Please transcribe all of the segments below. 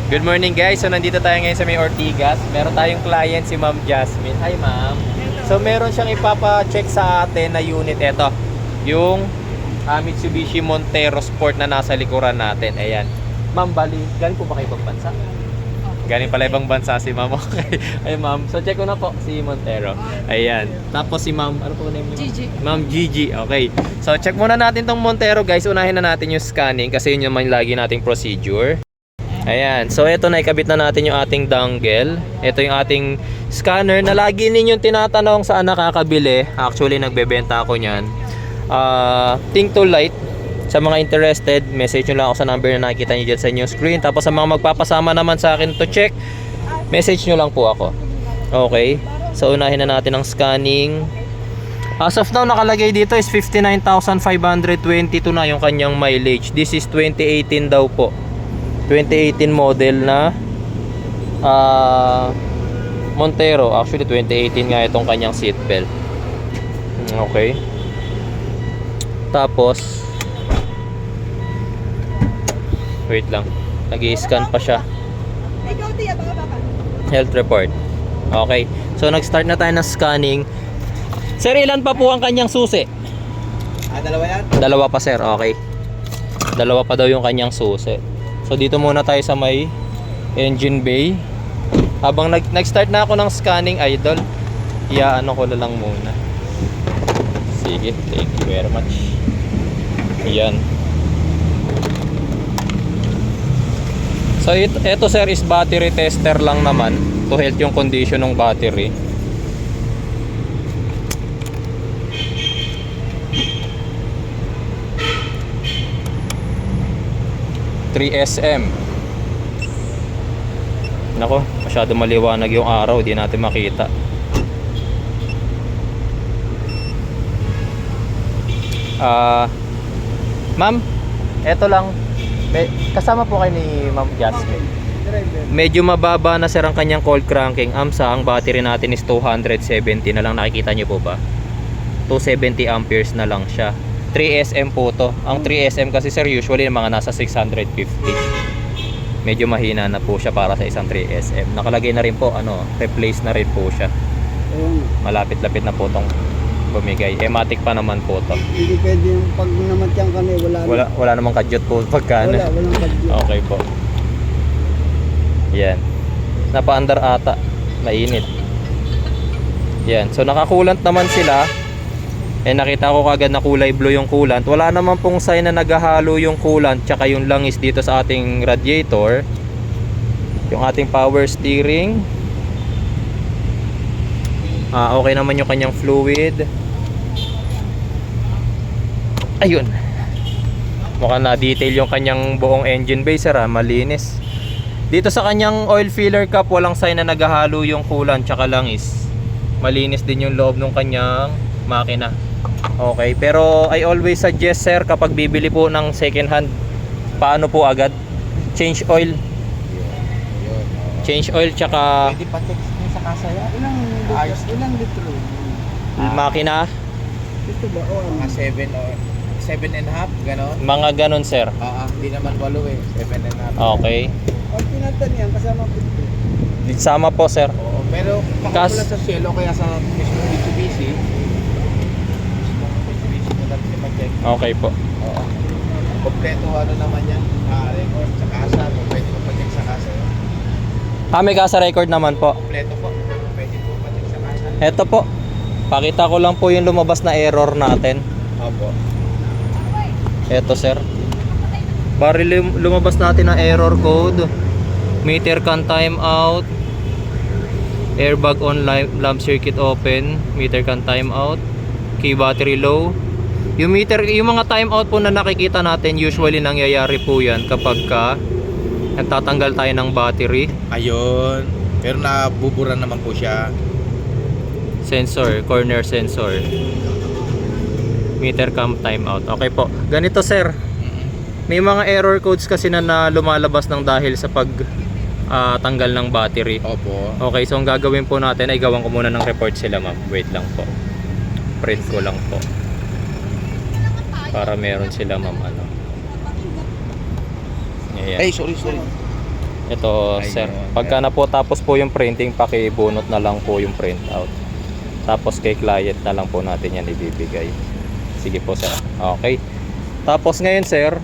Good morning guys, so nandito tayo ngayon sa may Ortigas. Meron tayong client si Ma'am Jasmine. Hi ma'am. So meron siyang ipapa-check sa atin na unit. Ito, yung Mitsubishi Montero Sport na nasa likuran natin. Ayan. Ma'am, bali, galing po ba kayo ibang bansa? Galing pala ibang bansa si ma'am. Okay. Ay ma'am, so check ko na po si Montero. Ayan. Tapos si ma'am, ano po name niyo? Gigi. Ma'am Gigi. Okay. So check muna natin tong Montero guys. Unahin na natin yung scanning kasi yun yung lagi nating procedure. Ayan, so ito na ikabit na natin yung ating dongle. Ito yung ating scanner na lagi ninyong tinatanong saan nakakabili. Actually, nagbebenta ako niyan. Think to Light. Sa mga interested, message nyo lang ako sa number na nakikita nyo dyan sa inyong screen. Tapos sa mga magpapasama naman sa akin to check, message nyo lang po ako. Okay, so unahin na natin ang scanning. As of now, nakalagay dito is 59,522 na yung kanyang mileage. This is 2018 daw po. 2018 model na Montero. Actually 2018 nga itong kanyang seatbelt. Okay. Tapos wait lang, nag-i-scan pa siya. Health report. Okay, so nag-start na tayo ng scanning. Sir, ilan pa po ang kanyang susi? Dalawa yan? Dalawa pa sir, okay. Dalawa pa daw yung kanyang susi. So dito muna tayo sa may engine bay. Habang nag-start na ako ng scanning, idol, iaano ko na lang muna. Sige, thank you very much. Ayan. So ito sir is battery tester lang naman to help yung condition ng battery. SM. Nako, masyado maliwanag yung araw, di natin makita. Ma'am, eto lang. Kasama po kayo ni Ma'am Jasmine. Medyo mababa na sir ang kanyang cold cranking. Ang battery natin is 270 na lang, nakikita nyo po ba? 270 amperes na lang siya. 3SM po to. Ang 3SM kasi sir usually mga nasa 650. Medyo mahina na po siya para sa isang 3SM. Nakalagay na rin po replace na rin po siya. Malapit-lapit na po tong bumigay. Matic pa naman po to. Hindi pwede yung pag namatyan kami, wala namang kadyot po pagkano. Walang kadyot. Okay po. Yan. Napa-under ata. Mainit. Yan. So nakakulant naman sila. Nakita ko kagad na kulay blue yung coolant. Wala naman pong sign na naghahalo yung coolant tsaka yung langis dito sa ating radiator. Yung ating power steering, okay naman yung kanyang fluid. Ayun, mukhang na detail yung kanyang buong engine bay sir, malinis. Dito sa kanyang oil filler cap, walang sign na naghahalo yung coolant tsaka langis. Malinis din yung loob ng kanyang makina. Okay, pero I always suggest sir, kapag bibili po ng second hand, paano po agad? Change oil. Change oil tsaka Pwede pa text niya sa kasa yan. Ilang litro? makina. Ito ba? Mga 7 or 7.5, gano'n? Mga ganon sir. Hindi naman 8 eh. 7.5. Okay. Pag tinatan yan, kasama po ito. Sama po sir. Oo, pero pakapula sa Cielo, kaya sa mismo Mitsubishi mag-check. Okay po. Oo. Kompleto naman yan. Record sa kasa. Pwede mo pa-check sa kasa. May kasa record naman po. Kompleto po. Pwede po pa-check sa kasa. Eto po. Pakita ko lang po yung lumabas na error natin. Opo. Eto sir. Bari lumabas natin ang error code. Meter can time out. Airbag on, lamp circuit open. Meter can time out. Key battery low. Yung mga time out po na nakikita natin, usually nangyayari po yan kapag nagtatanggal tayo ng battery. Ayun. Pero nabubura naman po siya. Sensor, corner sensor. Meter cam time out. Okay po. Ganito sir. May mga error codes kasi na lumalabas ng dahil sa tanggal ng battery. Opo. Okay, so ang gagawin po natin ay gawan ko muna ng report sila ma'am. Wait lang po. Print ko lang po. Para meron sila ma'am Ayan. Ay, sorry. Ito, Ayun. sir. Pagka na po tapos po yung printing, pakibunot na lang po yung printout. Tapos kay client na lang po natin yan ibibigay. Sige po, sir. Okay. Tapos ngayon, sir,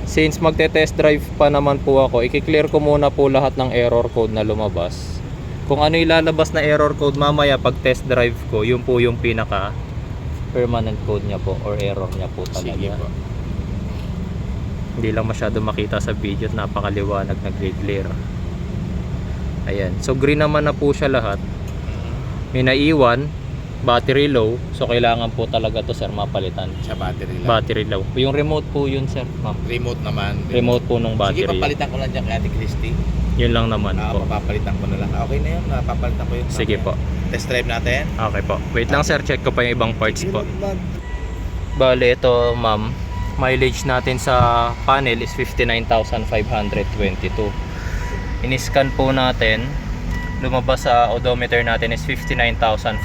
since magte-test drive pa naman po ako, i-clear ko muna po lahat ng error code na lumabas. Kung ano ilalabas na error code mamaya pag test drive ko, yun po yung pinaka permanent code niya po or error niya po talaga. Sige po. Hindi lang masyado makita sa video at napakaliwanag, nag-clear. Ayan. So green naman na po siya lahat. May naiwan, battery low. So kailangan po talaga to, sir, mapalitan. Sa battery lang. Battery low. Yung remote po yun, sir, ma'am. Remote naman. Remote po ng Sige, battery. papalitan ko lang dyan kay Ate Christy. Yun lang naman po. Papalitan ko na lang. Okay na yun, papalitan ko yun. Sige po. Test drive natin. Okay po. Wait lang, sir, check ko pa yung ibang parts po. Bale, ito, ma'am, mileage natin sa panel is 59,522. In-scan po natin, lumabas sa odometer natin is 59,549.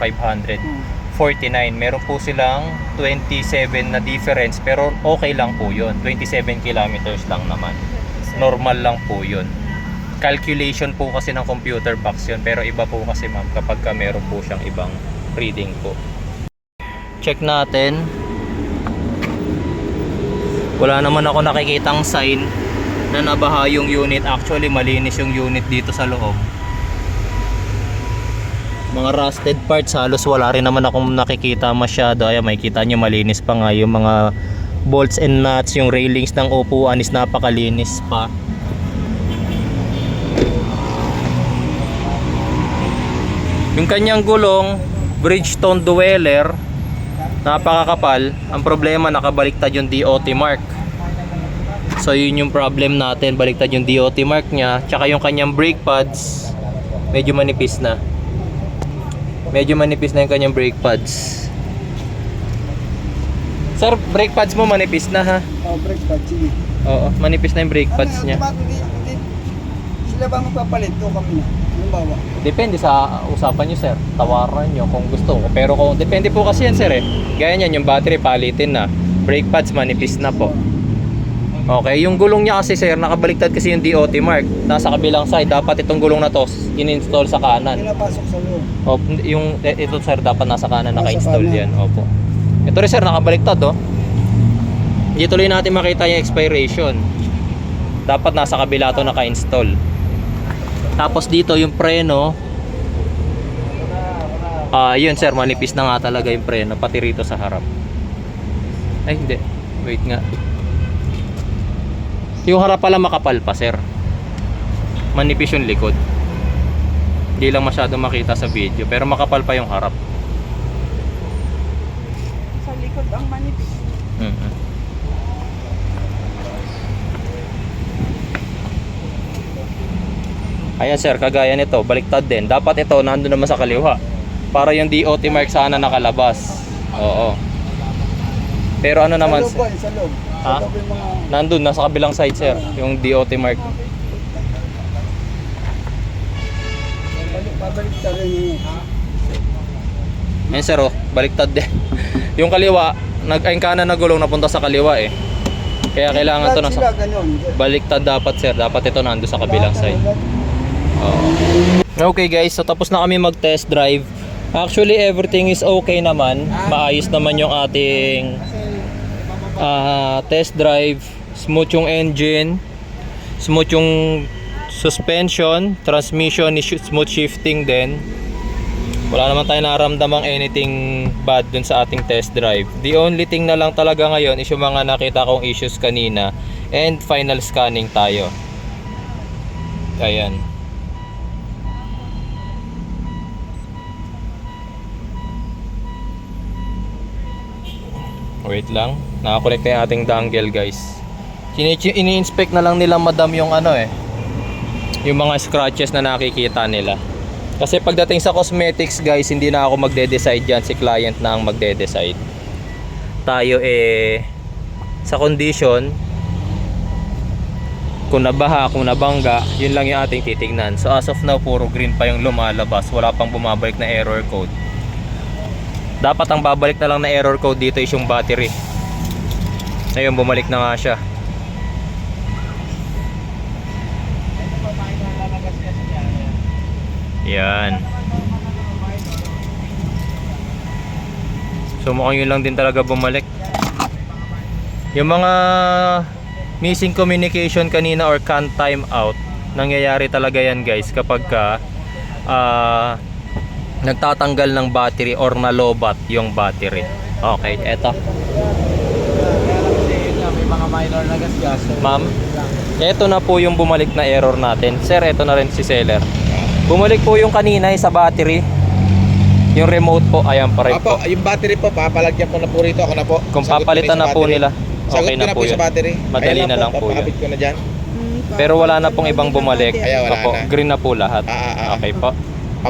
Meron po silang 27 na difference, pero okay lang po yun. 27 kilometers lang naman. Normal lang po yun. Calculation po kasi ng computer box yun, pero iba po kasi, ma'am, kapag ka meron po siyang ibang reading po. Check natin. Wala naman ako nakikitang sign na nabaha yung unit. Actually, malinis yung unit dito sa loob. Mga rusted parts halos wala rin naman akong nakikita masyado. Ayan, makikita nyo malinis pa nga yung mga bolts and nuts. Yung railings ng upuan is napakalinis pa. Yung kanyang gulong, Bridgestone Dweller, napakakapal. Ang problema, nakabaliktad yung DOT mark. So yun yung problem natin, baliktad yung DOT mark niya. Tsaka yung kanyang brake pads, medyo manipis na. Medyo manipis na yung kanyang brake pads. Sir, brake pads mo manipis na, ha? Oh, brake pad, sige. Oo, manipis na yung brake pads niya. Sila ba magpapalit o kami na? Halimbawa. Depende sa usapan nyo, sir. Tawaran nyo kung gusto. Pero kung depende po kasi yan, sir, eh. Gaya nyan, yung battery palitin na. Brake pads manipis na po. Okay, yung gulong niya kasi, sir, nakabaliktad kasi yung DOT mark. Nasa kabilang side, dapat itong gulong na to in-install sa kanan. Pinapasok sa loob. O, yung ito, sir, dapat nasa kanan Nasa naka-install kanan. yan. Opo. Ito rin, sir, nakabaliktad, oh. Hindi tuloy natin makita yung expiration. Dapat nasa kabila to naka-install. Tapos dito yung preno. Yun, sir, manipis na nga talaga yung preno pati rito sa harap. Ay, hindi. Wait nga. Yung harap pala makapal pa, sir. Manipis yung likod. Hindi lang masyado makita sa video, pero makapal pa yung harap. Sa likod ang manipis. Ayan, sir, kagaya nito, baliktad din. Dapat ito nandun naman sa kaliwa para yung DOT mark sana nakalabas. Oo. Pero ano naman, Sa loob ba? Sa loob. Ha? Sa loob yung mga... nandun nasa kabilang side, sir, yung DOT mark. Pabalik ka rin yung... Ayan, sir, oh, baliktad din. Yung kaliwa, yung kanan na gulong napunta sa kaliwa, eh. Kaya kailangan to Sila nasa ganun. baliktad dapat, sir. Dapat ito nandun sa kabilang side. Okay, guys, so tapos na kami mag-test drive. Actually, everything is okay naman. Maayos naman yung ating test drive. Smooth yung engine, smooth yung suspension, transmission is smooth shifting din. Wala naman tayo naramdamang anything bad dun sa ating test drive. The only thing na lang talaga ngayon is yung mga nakita kong issues kanina, and final scanning tayo. Ayan. Wait lang, nakakonect na yung ating dongle, guys. Ini-inspect na lang nila, madam, yung ano, yung mga scratches na nakikita nila. Kasi pagdating sa cosmetics, guys, hindi na ako magde-decide dyan, si client na ang magde-decide. Tayo sa condition, kung nabaha, kung nabangga, yun lang yung ating titignan. So as of now, puro green pa yung lumalabas, wala pang bumabalik na error code. Dapat ang babalik na lang na error code dito is yung battery. Ngayon, bumalik na nga siya. Yan. So mukhang yun lang din talaga bumalik. Yung mga missing communication kanina or can't time out, nangyayari talaga yan guys kapag ka nagtatanggal ng battery or nalobat yung battery. Okay, eto. May mga minor na gasgas. Ma'am, eto na po yung bumalik na error natin. Sir, eto na rin si seller. Bumalik po yung kanina sa battery. Yung remote po, ayan pa rin po. Apo, yung battery po, papalagyan ko na po rito. Ako na po. Kung Sagot papalitan ko na sa po battery. nila, Sagot okay ko na po sa yun. battery. Madali Ayan na lang po yun. papakabit ko na dyan. Pero wala na pong ibang bumalik. Ayan, wala Opo, na. green na po lahat. Ah. Okay po.